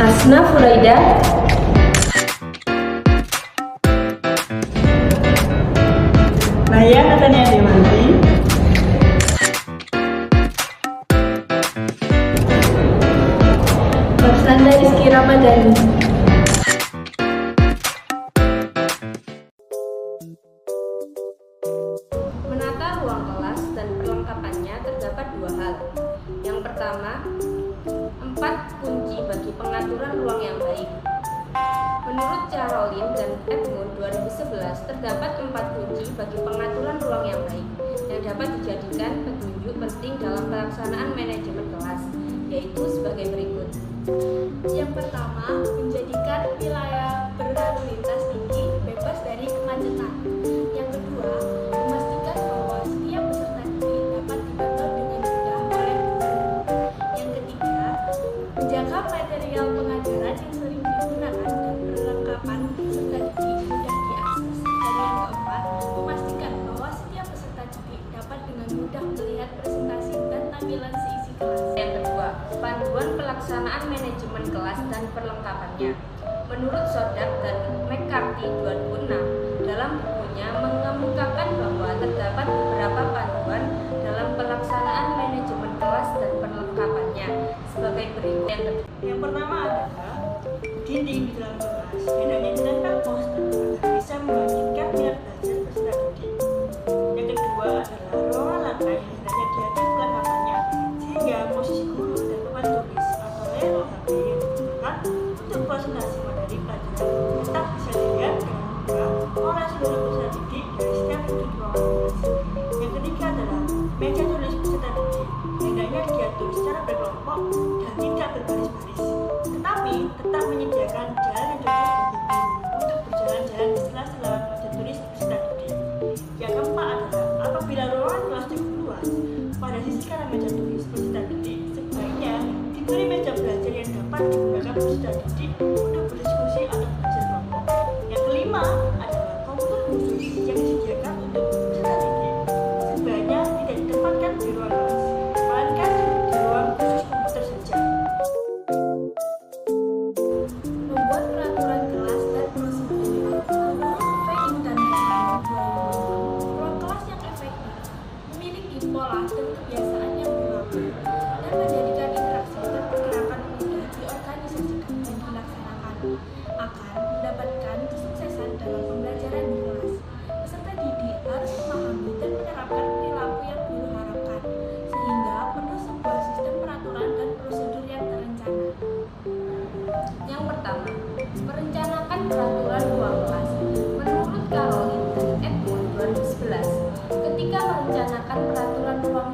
Hasna Furaida, Naya Natania Dewanti, Marsanda Rizky Ramadhani. Menata ruang kelas dan perlengkapannya terdapat dua hal. Yang pertama, 4 kunci bagi pengaturan ruang yang baik. Menurut Caroline dan Edmund 2011, terdapat 4 kunci bagi pengaturan ruang yang baik yang dapat dijadikan petunjuk penting dalam pelaksanaan manajemen kelas, yaitu sebagai berikut. Yang pertama, menjadikan wilayah berlalu lintas tinggi bebas dari kemacetan. Yang kedua, memastikan bahwa setiap peserta didik dapat dipantau dengan mudah oleh guru. Yang ketiga, menjaga material pengajaran yang sering digunakan dan perlengkapan peserta didik mudah diakses. Dan yang keempat, memastikan bahwa setiap peserta didik dapat dengan mudah melihat presentasi dan tampilan seisi kelas. Yang kedua, panduan pelaksanaan manajemen kelas dan perlengkapannya. Menurut Sodak dan McCarthy 2006, dalam bukunya mengemukakan bahwa terdapat beberapa panduan dalam pelaksanaan manajemen kelas dan perlengkapannya sebagai berikut. yang pertama adalah dinding di dalam kelas yang hanya ditempel poster agar bisa membangkitkan minat belajar peserta didik. Yang kedua adalah ruangan lantai yang hendaknya diatur perlengkapannya sehingga posisi guru dan papan tulis atau layar HP yang digunakan untuk presentasi materi pelajaran tetap bisa dilihat dengan mudah oleh seluruh peserta didik dari setiap sudut ruangan kelas. Yang ketiga adalah meja tulis peserta didik yang hendaknya diatur secara berkelompok dan tidak berbaris-baris, tetapi tetap menyediakan jalan yang cocok bagi guru untuk berjalan-jalan di sela-sela meja tulis peserta didik. Yang keempat adalah apabila ruangan kelas cukup luas, pada sisi kanan meja tulis peserta didik sebaiknya diberi meja belajar yang dapat digunakan peserta didik untuk berdiskusi atau belajar kelompok. Yang kelima adalah komputer khusus yang disediakan untuk peserta didik. Sebaiknya tidak ditempatkan di ruang kelas, melainkan di ruang khusus komputer saja. Membuat peraturan kelas dan prosedur. Menurut Feining dan Herman 2006, ruang kelas yang efektif memiliki pola dan kebiasaan yang berlaku dan menjadikan interaksi dan pergerakan mudah diorganisasikan dan dilaksanakan akan mendapatkan kesuksesan dalam pembelajaran di kelas. Peserta didik harus memahami dan menerapkan perilaku yang guru harapkan sehingga perlu sebuah sistem peraturan dan prosedur yang terencana. Yang pertama, merencanakan peraturan ruang kelas. Menurut Caroline dan Edmund 2011, ketika merencanakan peraturan ruang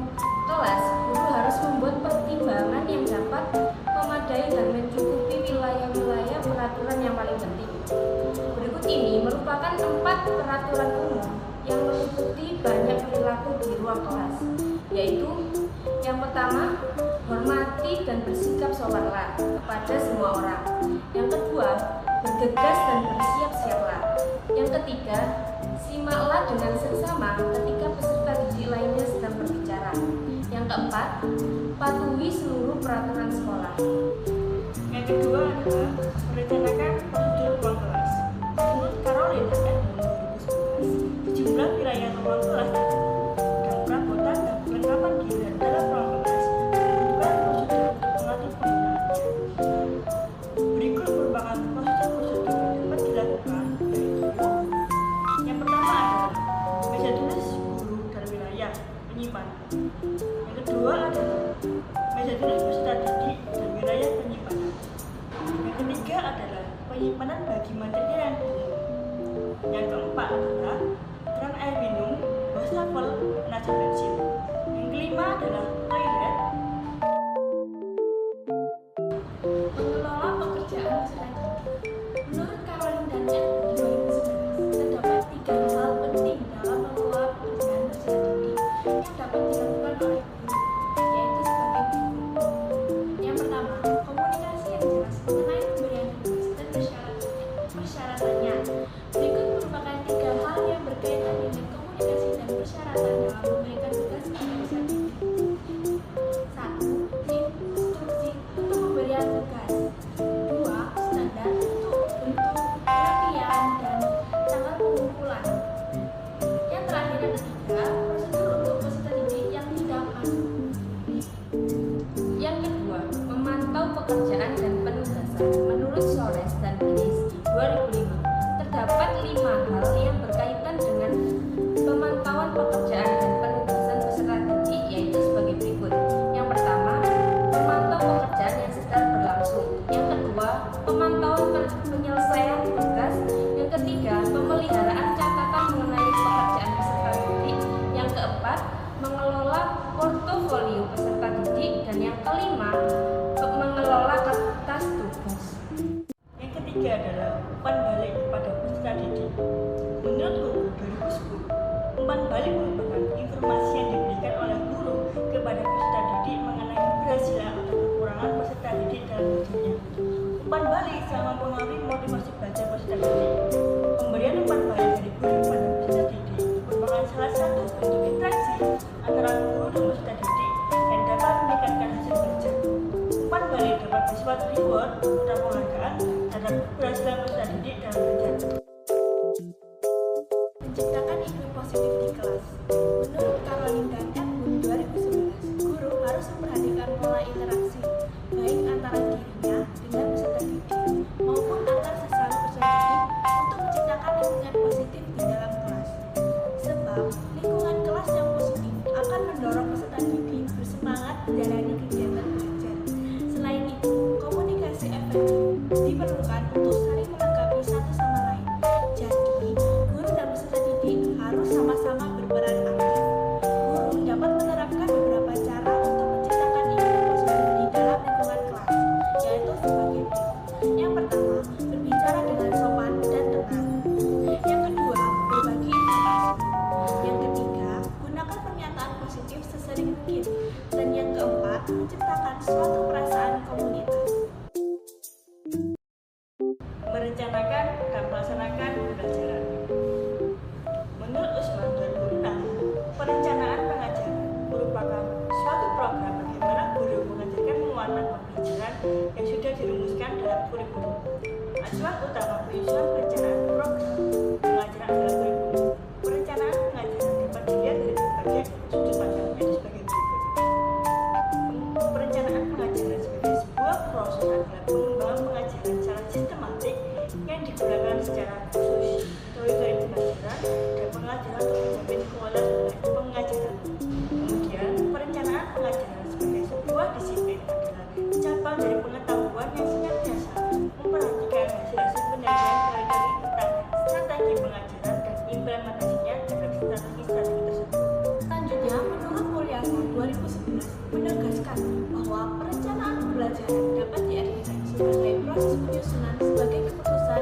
kelas, guru harus membuat pertimbangan yang dapat memadai dan mencukupi wilayah-wilayah peraturan yang paling penting. Berikut ini merupakan 4 peraturan umum yang meliputi banyak perilaku di ruang kelas, yaitu yang pertama, hormati dan bersikap sopanlah kepada semua orang. Yang kedua, bergegas dan bersiap-siaplah. Yang ketiga, simaklah dengan seksama ketika peserta didik lainnya sedang berbicara. Yang keempat, patuhi seluruh peraturan sekolah. Yang kedua adalah merencanakan prosedur ruang kelas. Menurut Caroline dan Edmund 2011, sejumlah wilayah ruang kelas dan perabotan dan perlengkapan di dalam ruang kelas membutuhkan prosedur untuk mengatur penggunaannya. Berikut merupakan prosedur-prosedur yang dapat dilakukan, yaitu yang pertama adalah meja tulis guru dan wilayah penyimpanan. Yang kedua adalah meja tulis peserta didik dan wilayah penyimpanan. Yang ketiga adalah penyimpanan bagi materi yang umum. Yang keempat adalah keran air minum, wastafel, penajam pensil. Yang kelima adalah toilet. Mengelola pekerjaan peserta didik. Menurut Caroline dan Edmund 2011, terdapat 3 hal penting dalam mengelola pekerjaan peserta didik yang dapat dilakukan oleh guru, yaitu sebagai berikut. Yang pertama, komunikasi yang jelas mengenai pemberian tugas dan persyaratannya. Berikut merupakan 3 hal yang berkaitan dengan komunikasi dan persyaratan dalam memberikan tugas kepada peserta didik. pemantauan penyelesaian tugas. Yang ketiga, pemeliharaan catatan mengenai pekerjaan peserta didik. Yang keempat, mengelola portofolio peserta didik. Dan yang kelima, mengelola kertas tugas. Yang ketiga adalah umpan balik kepada peserta didik. Menurut Guru 2010, umpan balik merupakan informasi yang diberikan oleh guru kepada peserta didik mengenai keberhasilan atau kekurangan peserta didik dalam belajarnya. Umpan balik sangat mempengaruhi motivasi belajar peserta didik. Pemberian umpan balik dari guru kepada peserta didik merupakan salah satu bentuk interaksi antara guru dan peserta didik yang dapat meningkatkan hasil belajar. Umpan balik dapat bersifat reward atau penghargaan terhadap keberhasilan peserta didik dalam belajar. Menciptakan iklim positif di kelas. Menurut Caroline dan Edmund 2011, guru harus memperhatikan pola interaksi baik antara dirinya dengan peserta didik maupun antar sesama peserta didik untuk menciptakan lingkungan positif di dalam kelas. Sebab lingkungan kelas yang positif akan mendorong peserta didik bersemangat menjalani kegiatan belajar. Selain itu, komunikasi efektif diperlukan untuk saling melengkapi satu sama lain. Jadi, guru dan peserta didik harus sama-sama berperan aktif. Guru dapat menerapkan beberapa cara untuk menciptakan iklim positif di dalam lingkungan kelas, yaitu sebagai berikut. Yang pertama, berbicara dengan sopan dan tenang. Yang kedua, berbagi informasi. Yang ketiga, gunakan pernyataan positif sesering mungkin. Dan yang keempat, menciptakan suatu perasaan komunitas. Merencanakan dan melaksanakan pembelajaran. Menurut Usman 2006, perencanaan pengajaran merupakan suatu program bagaimana guru mengajarkan muatan pembelajaran yang sudah dirumuskan dalam kurikulum. Acuan utama penyusunan perencanaan program pengajaran dalam kurikulum. Perencanaan pengajaran dapat dilihat dari berbagai sudut pandang, yaitu sebagai berikut. Perencanaan pengajaran sebagai sebuah proses adalah pengembangan pengajaran secara sistematik yang digunakan secara khusus teori-teori pembelajaran dan pengajaran untuk menjamin kualitas pengajaran. Kemudian, perencanaan pengajaran sebagai sebuah disiplin adalah cabang dari pengetahuan yang senantiasa memperhatikan hasil-hasil penelitian teori-teori tentang strategi pengajaran dan implementasinya terhadap strategi-strategi tersebut. Selanjutnya, menurut Mulyasar 2011 menegaskan bahwa perencanaan pembelajaran dapat diartikan sebagai proses penyusunan sebagai keputusan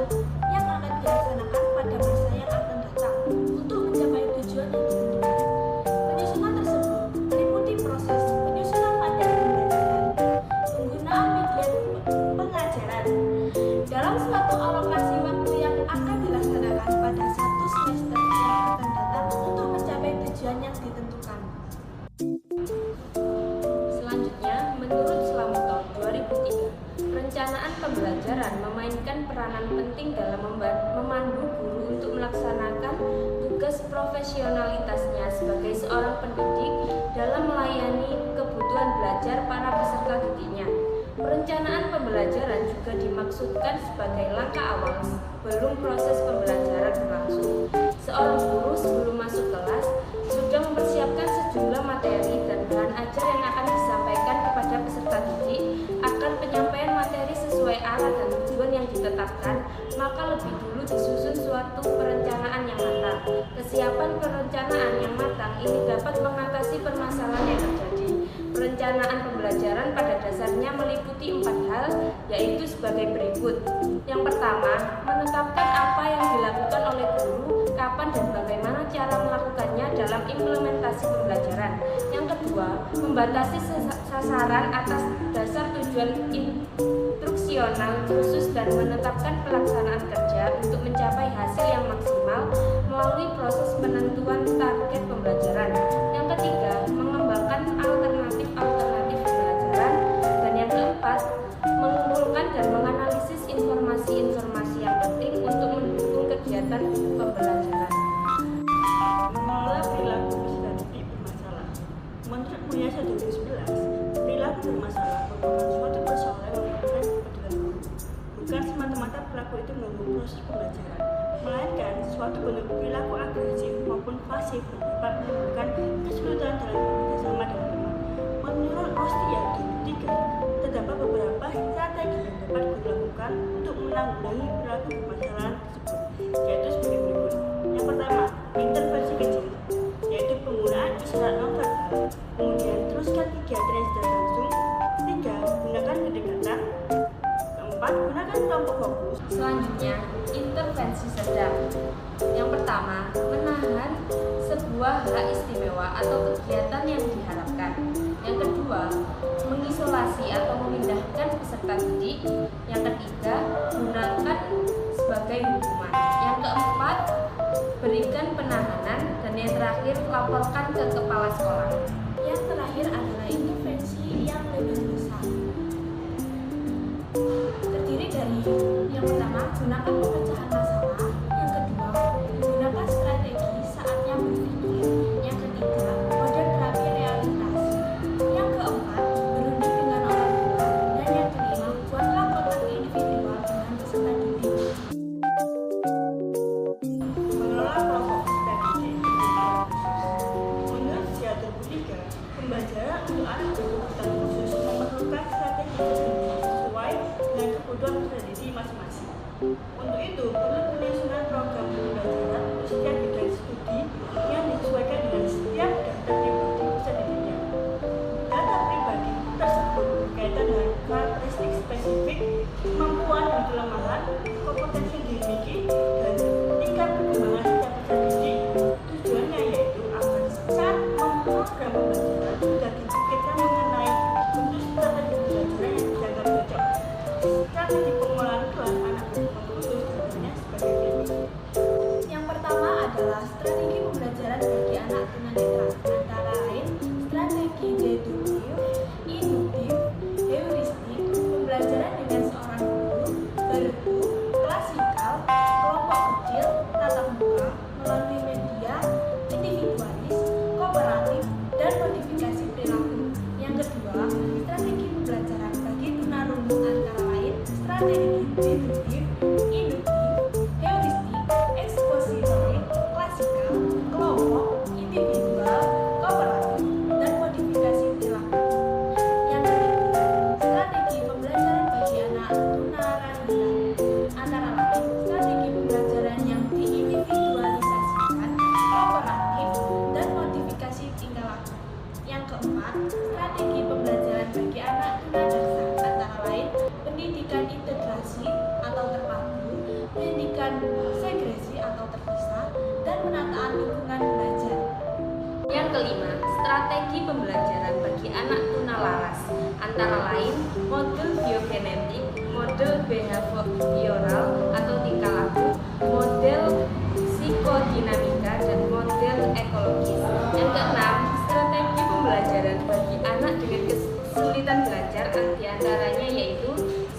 yang akan dilaksanakan pada masa yang akan datang untuk mencapai tujuan yang ditentukan. Penyusunan tersebut meliputi proses penyusunan materi pembelajaran, penggunaan media pengajaran dalam suatu alokasi waktu yang akan dilaksanakan pada satu semester yang akan datang untuk mencapai tujuan yang ditentukan. Selanjutnya, menurut Slamuto 2003, perencanaan pembelajaran memainkan peranan penting dalam memandu guru untuk melaksanakan tugas profesionalitasnya sebagai seorang pendidik dalam melayani kebutuhan belajar para peserta didiknya. Perencanaan pembelajaran juga dimaksudkan sebagai langkah awal sebelum proses pembelajaran berlangsung. Seorang guru sebelum masuk kelas sudah mempersiapkan sejumlah materi dan bahan ajar yang akan disampaikan kepada peserta didik. Akan penyampaian materi sesuai arah dan tujuan yang ditetapkan, maka lebih dulu disusun suatu perencanaan yang matang. Kesiapan perencanaan yang matang ini dapat mengatasi permasalahan yang terjadi. Perencanaan pembelajaran pada dasarnya meliputi 4 hal, yaitu sebagai berikut. Yang pertama, menetapkan apa yang dilakukan oleh guru, kapan dan bagaimana cara melakukannya dalam implementasi pembelajaran. Yang kedua, membatasi sasaran atas dasar tujuan instruksional khusus dan menetapkan pelaksanaan kerja untuk mencapai hasil yang maksimal melalui proses penentuan target pembelajaran. Yang ketiga, mengembangkan alternatif pembelajaran. Dan yang keempat, mengumpulkan dan menganalisis informasi-informasi yang penting untuk mendukung kegiatan pembelajaran. Mengelola perilaku peserta didik bermasalah. Menurut Mulyasar 2011, perilaku bermasalah merupakan suatu persoalan yang melibatkan kepedulian guru. Bukan semata-mata perilaku itu mengganggu proses pembelajaran, melainkan suatu bentuk perilaku agresif maupun pasif yang dapat menimbulkan kesulitan dalam bekerjasama dengan teman. Menurut Rostia 2003, terdapat beberapa strategi yang dapat dilakukan menanggulangi perilaku permasalahan tersebut, yaitu sebagai berikut. Yang pertama, intervensi kecil, yaitu penggunaan isyarat nonverbal. Kemudian teruskan 3 transitor langsung. 3. Gunakan kedekatan. Keempat, gunakan kelompok fokus. Selanjutnya, intervensi sedang. Yang pertama, menahan sebuah hak istimewa atau kegiatan yang diharapkan. Yang kedua, mengisolasi atau memindahkan peserta didik. Yang ketiga, gunakan sebagai hukuman. Yang keempat, berikan penahanan. Dan yang terakhir, laporkan ke kepala sekolah. Yang terakhir adalah intervensi yang lebih besar. Terdiri dari yang pertama, gunakan pemecahan masalah. Yang kedua, gunakan strategi saatnya berpikir. Yang ketiga, model terapi realitas. Yang keempat, berunding dengan orang tua. Dan yang kelima, buatlah kontak individual dengan peserta didik. Mengelola kelompok dan ide. Menurut Siatur 3, pembelajaran untuk anak berkebutuhan khusus memerlukan strategi tersendiri sesuai dengan kebutuhan peserta didik masing-masing. Untuk itu, perlu penyusunan program pembelajaran untuk setiap bidang studi yang disesuaikan dengan setiap data pribadi peserta didiknya. Data pribadi tersebut berkaitan dengan karakteristik spesifik, kemampuan dan kelemahan, kompetensi yang dimiliki, dan tingkat perkembangan setiap peserta didik. Tujuannya yaitu agar saat memprogram pembelajaran sudah dipikirkan mengenai bentuk strategi pembelajaran yang dianggap cocok. Strategi pengolahan kelas anak berkebutuhan khusus contohnya sebagai berikut. Yang pertama adalah strategi pembelajaran bagi anak tunanetra, antara lain strategi deduktif, induktif, heuristik, pembelajaran dengan seorang guru, bergu, klasikal, kelompok kecil, tatap muka, melalui media, individualis, kooperatif, dan modifikasi perilaku. Yang kedua, strategi pembelajaran bagi tunarungu, antara lain strategi deduktif, induktif, heuristik, ekspositorik, klasikal, kelompok, individual, kooperatif, dan modifikasi perilaku. Yang ketiga, strategi pembelajaran bagi anak tunarungu, antara lain strategi pembelajaran yang diindividualisasikan, kooperatif, dan modifikasi tingkah laku. Yang keempat, strategi pembelajaran bagi anak tunadaksa, antara lain pendidikan integrasi atau terpadu, pendidikan segresi atau terpisah, dan penataan lingkungan belajar. Yang kelima, strategi pembelajaran bagi anak tunalaras, antara lain model biogenetik, model behavioral atau tingkah laku, model psikodinamika, dan model ekologis. Yang keenam, strategi pembelajaran bagi anak dengan kesulitan belajar, diantaranya yaitu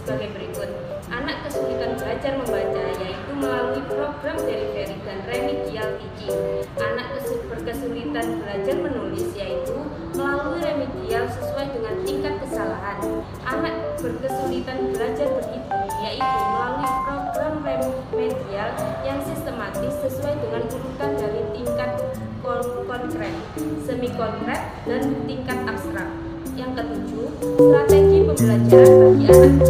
sebagai berikut. Anak kesulitan belajar membaca, yaitu melalui program delivery dan remedial teaching. Anak berkesulitan belajar menulis, yaitu melalui remedial sesuai dengan tingkat kesalahan. Anak berkesulitan belajar berhitung, yaitu melalui program remedial yang sistematis sesuai dengan urutan dari tingkat konkret, semi konkret, dan tingkat abstrak. Yang ketujuh, strategi pembelajaran bagi anak